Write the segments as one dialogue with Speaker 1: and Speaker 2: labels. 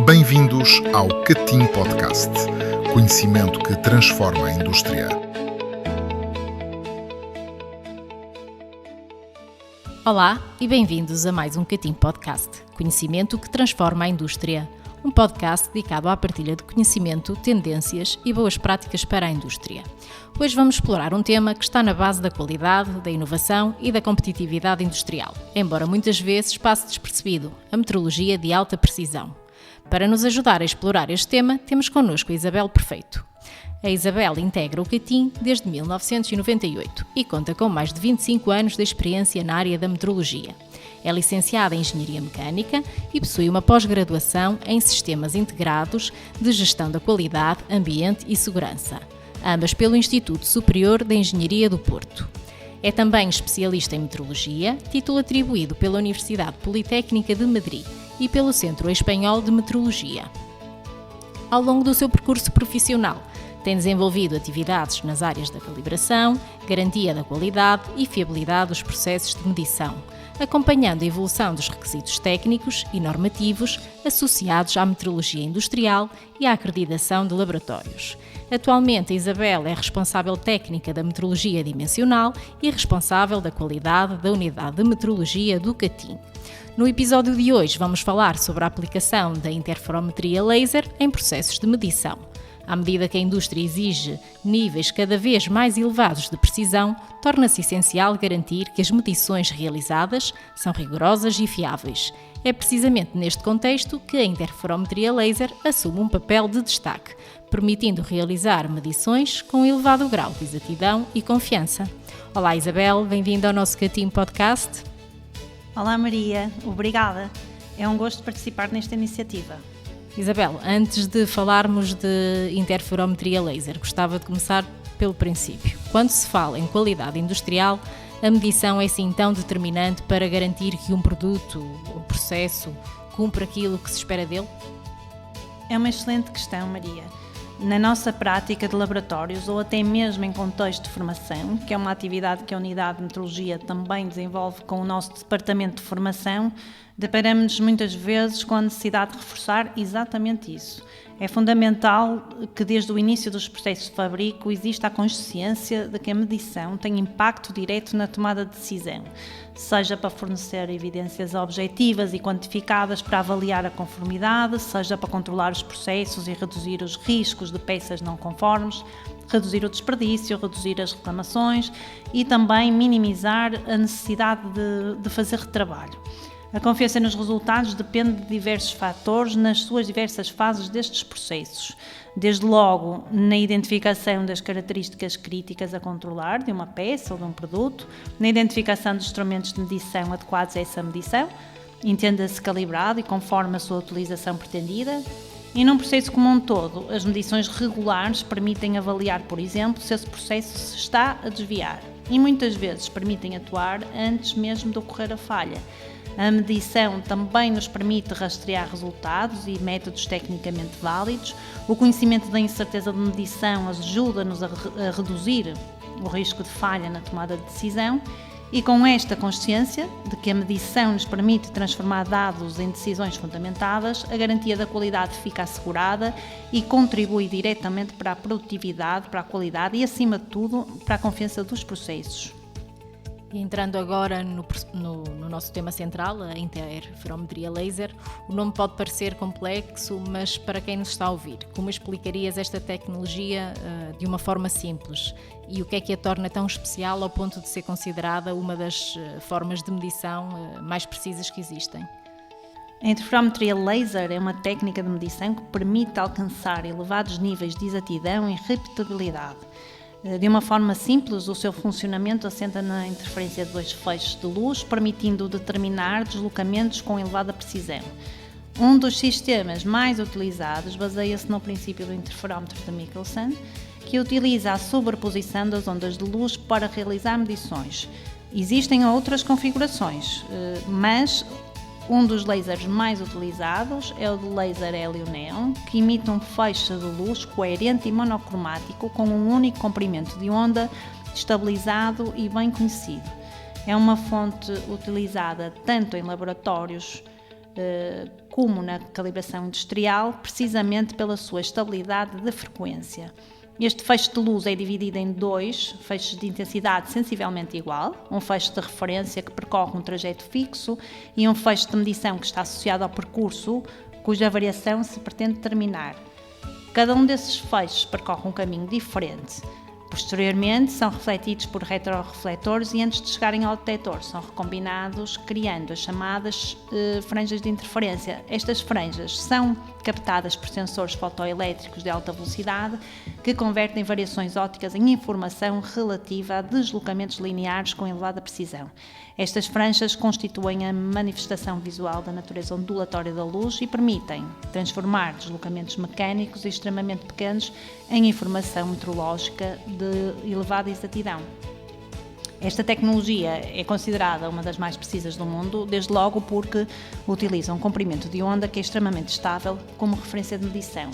Speaker 1: Bem-vindos ao Catim Podcast, conhecimento que transforma a indústria.
Speaker 2: Olá e bem-vindos a mais um Catim Podcast, conhecimento que transforma a indústria. Um podcast dedicado à partilha de conhecimento, tendências e boas práticas para a indústria. Hoje vamos explorar um tema que está na base da qualidade, da inovação e da competitividade industrial, embora muitas vezes passe despercebido, a metrologia de alta precisão. Para nos ajudar a explorar este tema, temos connosco a Isabel Perfeito. A Isabel integra o Catim desde 1998 e conta com mais de 25 anos de experiência na área da metrologia. É licenciada em Engenharia Mecânica e possui uma pós-graduação em Sistemas Integrados de Gestão da Qualidade, Ambiente e Segurança, ambas pelo Instituto Superior de Engenharia do Porto. É também especialista em metrologia, título atribuído pela Universidade Politécnica de Madrid e pelo Centro Espanhol de Metrologia. Ao longo do seu percurso profissional, tem desenvolvido atividades nas áreas da calibração, garantia da qualidade e fiabilidade dos processos de medição, acompanhando a evolução dos requisitos técnicos e normativos associados à metrologia industrial e à acreditação de laboratórios. Atualmente, a Isabel é responsável técnica da metrologia dimensional e responsável da qualidade da unidade de metrologia do Catim. No episódio de hoje vamos falar sobre a aplicação da interferometria laser em processos de medição. À medida que a indústria exige níveis cada vez mais elevados de precisão, torna-se essencial garantir que as medições realizadas são rigorosas e fiáveis. É precisamente neste contexto que a interferometria laser assume um papel de destaque, permitindo realizar medições com elevado grau de exatidão e confiança. Olá Isabel, bem-vinda ao nosso Catim Podcast.
Speaker 3: Olá Maria, obrigada. É um gosto participar nesta iniciativa.
Speaker 2: Isabel, antes de falarmos de interferometria laser, gostava de começar pelo princípio. Quando se fala em qualidade industrial, a medição é assim tão determinante para garantir que um produto ou processo cumpra aquilo que se espera dele?
Speaker 3: É uma excelente questão, Maria. Na nossa prática de laboratórios ou até mesmo em contexto de formação, que é uma atividade que a Unidade de Metrologia também desenvolve com o nosso Departamento de Formação, deparamos-nos muitas vezes com a necessidade de reforçar exatamente isso. É fundamental que desde o início dos processos de fabrico exista a consciência de que a medição tem impacto direto na tomada de decisão, seja para fornecer evidências objetivas e quantificadas para avaliar a conformidade, seja para controlar os processos e reduzir os riscos de peças não conformes, reduzir o desperdício, reduzir as reclamações e também minimizar a necessidade de fazer retrabalho. A confiança nos resultados depende de diversos fatores nas suas diversas fases destes processos. Desde logo, na identificação das características críticas a controlar de uma peça ou de um produto, na identificação dos instrumentos de medição adequados a essa medição, entenda-se calibrado e conforme a sua utilização pretendida, e num processo como um todo, as medições regulares permitem avaliar, por exemplo, se esse processo se está a desviar e muitas vezes permitem atuar antes mesmo de ocorrer a falha. A medição também nos permite rastrear resultados e métodos tecnicamente válidos. O conhecimento da incerteza de medição ajuda-nos a reduzir o risco de falha na tomada de decisão e com esta consciência de que a medição nos permite transformar dados em decisões fundamentadas, a garantia da qualidade fica assegurada e contribui diretamente para a produtividade, para a qualidade e, acima de tudo, para a confiança dos processos.
Speaker 2: E entrando agora no nosso tema central, a interferometria laser, o nome pode parecer complexo, mas para quem nos está a ouvir, como explicarias esta tecnologia de uma forma simples? E o que é que a torna tão especial ao ponto de ser considerada uma das formas de medição mais precisas que existem?
Speaker 3: A interferometria laser é uma técnica de medição que permite alcançar elevados níveis de exatidão e repetibilidade. De uma forma simples, o seu funcionamento assenta na interferência de dois feixes de luz, permitindo determinar deslocamentos com elevada precisão. Um dos sistemas mais utilizados baseia-se no princípio do interferómetro de Michelson, que utiliza a sobreposição das ondas de luz para realizar medições. Existem outras configurações, mas um dos lasers mais utilizados é o de laser hélio-neon, que emite um feixe de luz coerente e monocromático com um único comprimento de onda estabilizado e bem conhecido. É uma fonte utilizada tanto em laboratórios como na calibração industrial, precisamente pela sua estabilidade de frequência. Este feixe de luz é dividido em 2 feixes de intensidade sensivelmente igual, um feixe de referência que percorre um trajeto fixo e um feixe de medição que está associado ao percurso, cuja variação se pretende determinar. Cada um desses feixes percorre um caminho diferente. Posteriormente, são refletidos por retrorefletores e antes de chegarem ao detector, são recombinados, criando as chamadas franjas de interferência. Estas franjas são captadas por sensores fotoelétricos de alta velocidade que convertem variações ópticas em informação relativa a deslocamentos lineares com elevada precisão. Estas franjas constituem a manifestação visual da natureza ondulatória da luz e permitem transformar deslocamentos mecânicos extremamente pequenos em informação meteorológica de elevada exatidão. Esta tecnologia é considerada uma das mais precisas do mundo, desde logo porque utiliza um comprimento de onda que é extremamente estável como referência de medição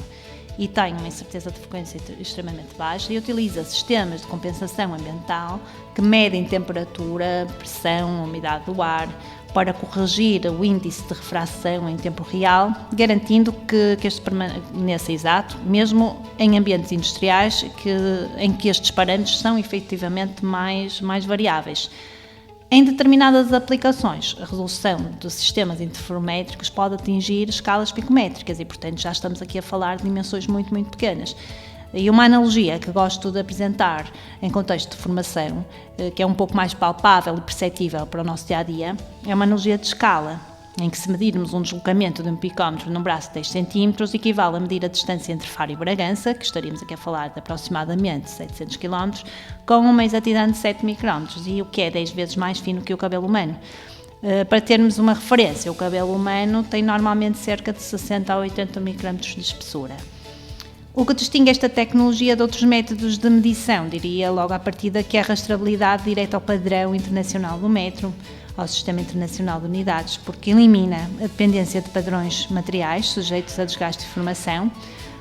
Speaker 3: e tem uma incerteza de frequência extremamente baixa e utiliza sistemas de compensação ambiental que medem temperatura, pressão, umidade do ar para corrigir o índice de refração em tempo real, garantindo que este permaneça exato, mesmo em ambientes industriais em que estes parâmetros são efetivamente mais variáveis. Em determinadas aplicações, a resolução de sistemas interferométricos pode atingir escalas picométricas e, portanto, já estamos aqui a falar de dimensões muito pequenas. E uma analogia que gosto de apresentar em contexto de formação, que é um pouco mais palpável e perceptível para o nosso dia-a-dia, é uma analogia de escala, em que se medirmos um deslocamento de um picómetro num braço de 10 cm, equivale a medir a distância entre Faro e Bragança, que estaríamos aqui a falar de aproximadamente 700 km, com uma exatidão de 7 micrômetros, e o que é 10 vezes mais fino que o cabelo humano. Para termos uma referência, o cabelo humano tem normalmente cerca de 60 a 80 micrômetros de espessura. O que distingue esta tecnologia de outros métodos de medição, diria logo à partida, que é a rastreabilidade direta ao padrão internacional do metro, ao Sistema Internacional de Unidades, porque elimina a dependência de padrões materiais sujeitos a desgaste de informação,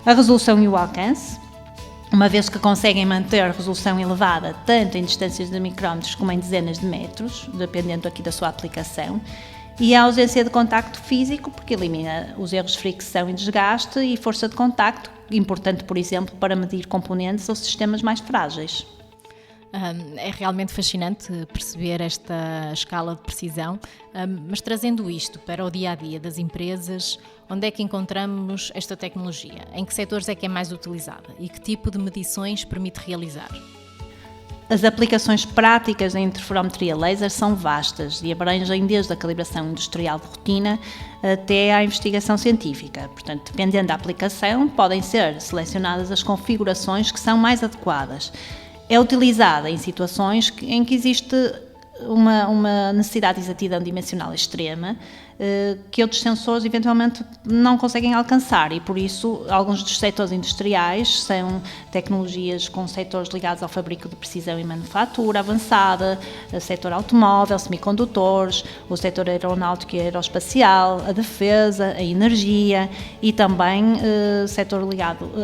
Speaker 3: a resolução e o alcance, uma vez que conseguem manter resolução elevada tanto em distâncias de micrômetros como em dezenas de metros, dependendo aqui da sua aplicação, e a ausência de contacto físico, porque elimina os erros de fricção e desgaste, e força de contacto, importante, por exemplo, para medir componentes ou sistemas mais frágeis.
Speaker 2: É realmente fascinante perceber esta escala de precisão, mas trazendo isto para o dia-a-dia das empresas, onde é que encontramos esta tecnologia? Em que setores é que é mais utilizada? E que tipo de medições permite realizar?
Speaker 3: As aplicações práticas da interferometria laser são vastas e abrangem desde a calibração industrial de rotina até à investigação científica. Portanto, dependendo da aplicação, podem ser selecionadas as configurações que são mais adequadas. É utilizada em situações em que existe uma necessidade de exatidão dimensional extrema que outros sensores eventualmente não conseguem alcançar e por isso alguns dos setores industriais são tecnologias com setores ligados ao fabrico de precisão e manufatura avançada, o setor automóvel, semicondutores, o setor aeronáutico e aeroespacial, a defesa, a energia e também o setor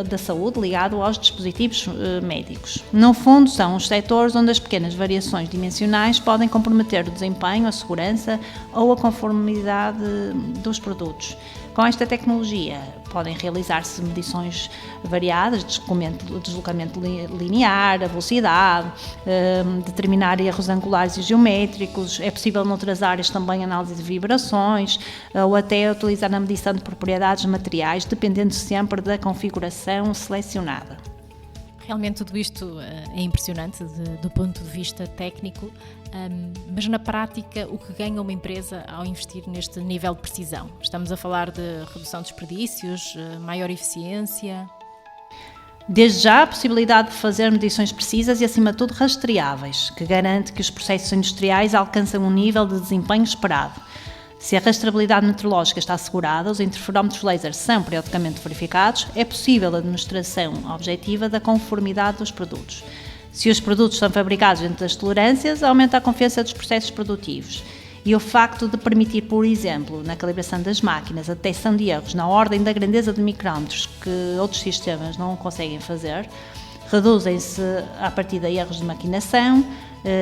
Speaker 3: da saúde ligado aos dispositivos médicos. No fundo, são os setores onde as pequenas variações dimensionais podem comprometer o desempenho, a segurança ou a conformidade dos produtos. Com esta tecnologia podem realizar-se medições variadas, deslocamento linear, a velocidade, determinar erros angulares e geométricos, é possível noutras áreas também análise de vibrações ou até utilizar na medição de propriedades materiais, dependendo sempre da configuração selecionada.
Speaker 2: Realmente tudo isto é impressionante do ponto de vista técnico, mas na prática o que ganha uma empresa ao investir neste nível de precisão? Estamos a falar de redução de desperdícios, maior eficiência?
Speaker 3: Desde já a possibilidade de fazer medições precisas e acima de tudo rastreáveis, que garante que os processos industriais alcançam um nível de desempenho esperado. Se a rastreabilidade meteorológica está assegurada, os interferómetros laser são periodicamente verificados, é possível a demonstração objetiva da conformidade dos produtos. Se os produtos são fabricados dentro das tolerâncias, aumenta a confiança dos processos produtivos. E o facto de permitir, por exemplo, na calibração das máquinas, a detecção de erros na ordem da grandeza de micrômetros que outros sistemas não conseguem fazer, reduzem-se a partir de erros de maquinação,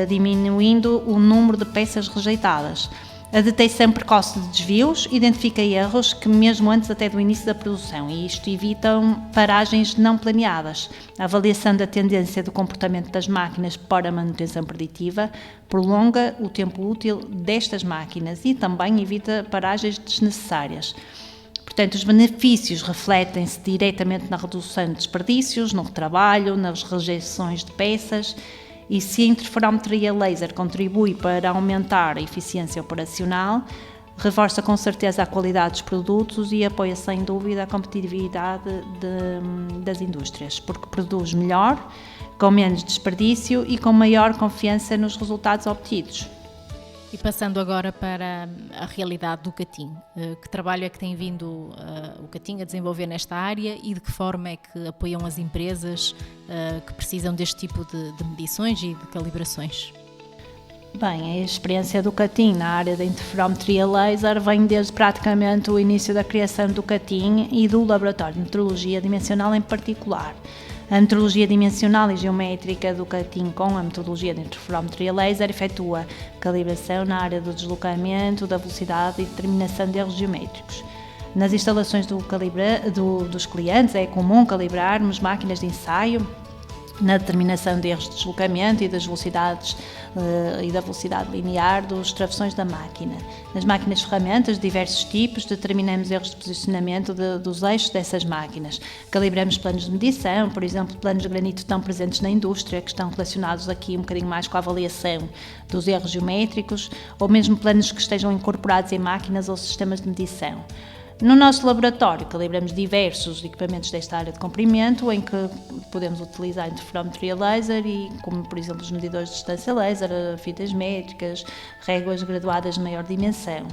Speaker 3: diminuindo o número de peças rejeitadas. A detecção precoce de desvios identifica erros que mesmo antes até do início da produção, e isto evita paragens não planeadas. A avaliação da tendência do comportamento das máquinas para a manutenção preditiva prolonga o tempo útil destas máquinas e também evita paragens desnecessárias. Portanto, os benefícios refletem-se diretamente na redução de desperdícios, no retrabalho, nas rejeições de peças. E se a interferometria laser contribui para aumentar a eficiência operacional, reforça com certeza a qualidade dos produtos e apoia sem dúvida a competitividade das indústrias, porque produz melhor, com menos desperdício e com maior confiança nos resultados obtidos.
Speaker 2: E passando agora para a realidade do CATIM, que trabalho é que tem vindo o CATIM a desenvolver nesta área e de que forma é que apoiam as empresas que precisam deste tipo de medições e de calibrações?
Speaker 3: Bem, a experiência do CATIM na área da interferometria laser vem desde praticamente o início da criação do CATIM e do Laboratório de Metrologia Dimensional em particular. A metrologia dimensional e geométrica do CATIM com a metodologia de interferometria laser efetua calibração na área do deslocamento, da velocidade e determinação de erros geométricos. Nas instalações dos clientes é comum calibrarmos máquinas de ensaio na determinação de erros de deslocamento e das velocidades e da velocidade linear dos travessões da máquina. Nas máquinas ferramentas de diversos tipos, determinamos erros de posicionamento dos eixos dessas máquinas. Calibramos planos de medição, por exemplo, planos de granito tão presentes na indústria, que estão relacionados aqui um bocadinho mais com a avaliação dos erros geométricos, ou mesmo planos que estejam incorporados em máquinas ou sistemas de medição. No nosso laboratório, calibramos diversos equipamentos desta área de comprimento, em que podemos utilizar interferometria laser, como por exemplo os medidores de distância laser, fitas métricas, réguas graduadas de maior dimensão.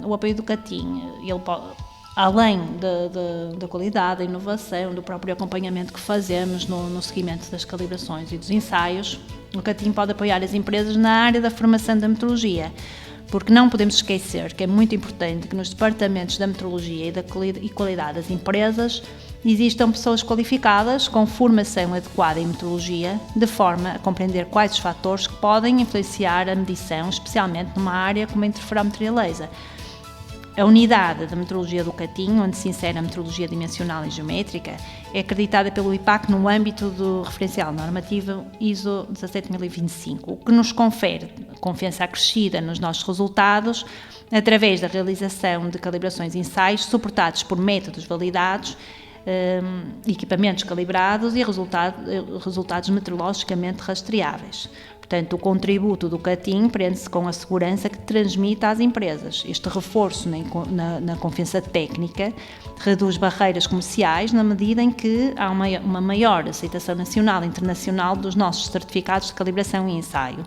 Speaker 3: O apoio do CATIM, ele pode, além da qualidade, da inovação, do próprio acompanhamento que fazemos no seguimento das calibrações e dos ensaios, o CATIM pode apoiar as empresas na área da formação da metrologia. Porque não podemos esquecer que é muito importante que nos departamentos da metrologia e qualidade das empresas existam pessoas qualificadas com formação adequada em metrologia, de forma a compreender quais os fatores que podem influenciar a medição, especialmente numa área como a interferometria laser. A unidade da metrologia do CATIM, onde se insere a metrologia dimensional e geométrica, é acreditada pelo IPAC no âmbito do referencial normativo ISO 17025, o que nos confere confiança acrescida nos nossos resultados através da realização de calibrações e ensaios suportados por métodos validados, equipamentos calibrados e resultados metrologicamente rastreáveis. Portanto, o contributo do CATIM prende-se com a segurança que transmite às empresas. Este reforço na confiança técnica reduz barreiras comerciais na medida em que há uma maior aceitação nacional e internacional dos nossos certificados de calibração e ensaio.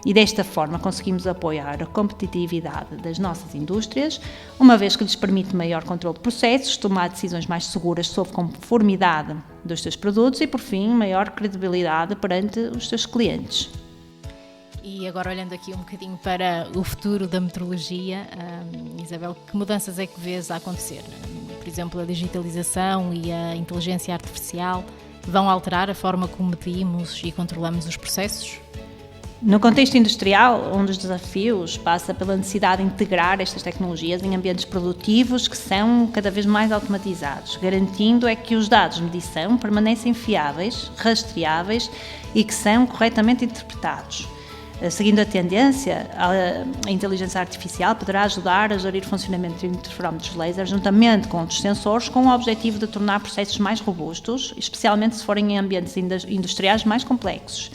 Speaker 3: E desta forma conseguimos apoiar a competitividade das nossas indústrias, uma vez que lhes permite maior controle de processos, tomar decisões mais seguras sobre conformidade dos seus produtos e, por fim, maior credibilidade perante os seus clientes.
Speaker 2: E agora olhando aqui um bocadinho para o futuro da metrologia, Isabel, que mudanças é que vês a acontecer? Por exemplo, a digitalização e a inteligência artificial vão alterar a forma como medimos e controlamos os processos?
Speaker 3: No contexto industrial, um dos desafios passa pela necessidade de integrar estas tecnologias em ambientes produtivos que são cada vez mais automatizados, garantindo que os dados de medição permanecem fiáveis, rastreáveis e que são corretamente interpretados. Seguindo a tendência, a inteligência artificial poderá ajudar a gerir o funcionamento de interferómetros laser juntamente com outros sensores, com o objetivo de tornar processos mais robustos, especialmente se forem em ambientes industriais mais complexos.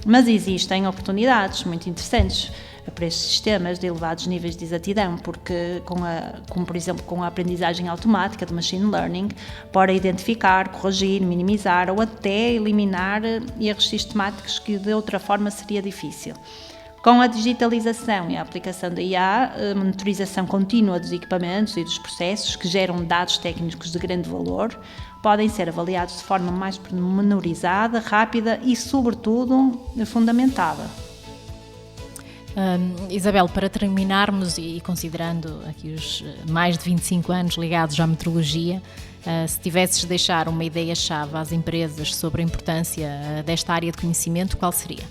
Speaker 3: Mas existem oportunidades muito interessantes para estes sistemas de elevados níveis de exatidão, porque, como por exemplo com a aprendizagem automática de machine learning, para identificar, corrigir, minimizar ou até eliminar erros sistemáticos que de outra forma seria difícil. Com a digitalização e a aplicação da IA, a monitorização contínua dos equipamentos e dos processos que geram dados técnicos de grande valor podem ser avaliados de forma mais pormenorizada, rápida e, sobretudo, fundamentada.
Speaker 2: Isabel, para terminarmos e considerando aqui os mais de 25 anos ligados à metrologia, se tivesses de deixar uma ideia-chave às empresas sobre a importância desta área de conhecimento, qual seria?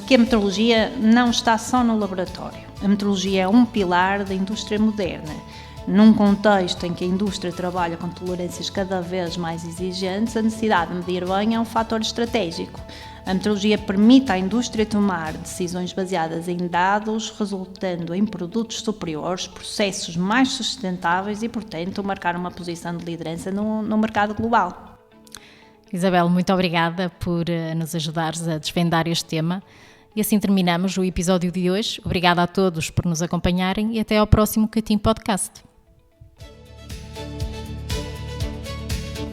Speaker 3: que a metrologia não está só no laboratório. A metrologia é um pilar da indústria moderna. Num contexto em que a indústria trabalha com tolerâncias cada vez mais exigentes, a necessidade de medir bem é um fator estratégico. A metrologia permite à indústria tomar decisões baseadas em dados, resultando em produtos superiores, processos mais sustentáveis e, portanto, marcar uma posição de liderança no mercado global.
Speaker 2: Isabel, muito obrigada por nos ajudares a desvendar este tema. E assim terminamos o episódio de hoje. Obrigada a todos por nos acompanharem e até ao próximo Catim Podcast.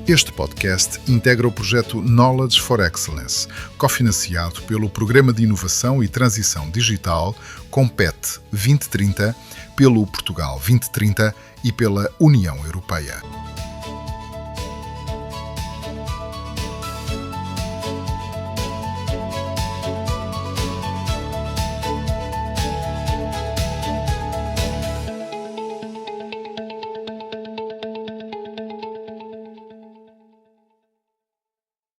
Speaker 1: Este podcast integra o projeto Knowledge for Excellence, cofinanciado pelo Programa de Inovação e Transição Digital COMPET 2030, pelo Portugal 2030 e pela União Europeia.